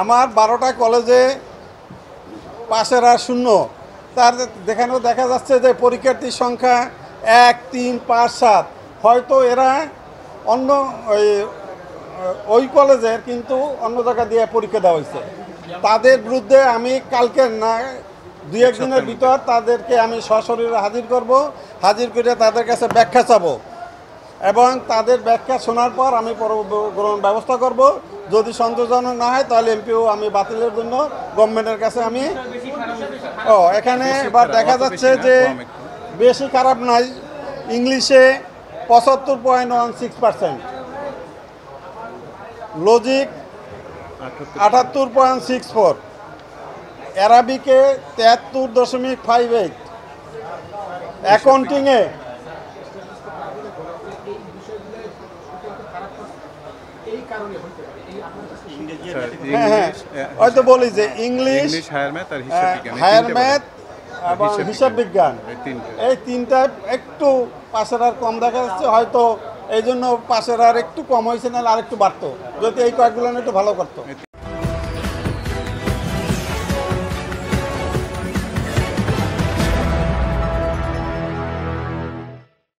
আমার 12টা কলেজে পাশের আর শূন্য, তার দেখানো দেখা যাচ্ছে যে পরীক্ষার্থীর সংখ্যা 1, 3, 5, 7। হয়তো এরা অন্য ওই কলেজের কিন্তু অন্য জায়গা দিয়ে পরীক্ষা দেওয়া হয়েছে। তাদের বিরুদ্ধে আমি কালকে না 2-1 দিনের ভিতর তাদেরকে আমি সশরীরে হাজির করব, হাজির করে তাদের কাছে ব্যাখ্যা চাবো এবং তাদের ব্যাখ্যা শোনার পর আমি গ্রহণ ব্যবস্থা করব। যদি সন্তোষজনক না হয় তাহলে এমপিও আমি বাতিলের জন্য গভর্নমেন্টের কাছে আমি এখানে এবার দেখা যাচ্ছে যে বেশি খারাপ নয়। ইংলিশে 75.16%, লজিক 78.64, অ্যারাবিকে 73.58, অ্যাকাউন্টিংয়ে হয়তো বলি যে ইংলিশ, হায়ার ম্যাথ এবং হিসাব বিজ্ঞান, এই তিনটা একটু পাশের আর কম দেখা যাচ্ছে। হয়তো এই জন্য পাশের আর একটু কম হয়েছে, না আর একটু বাড়তো যদি এই কয়েকগুলো একটু ভালো করতো।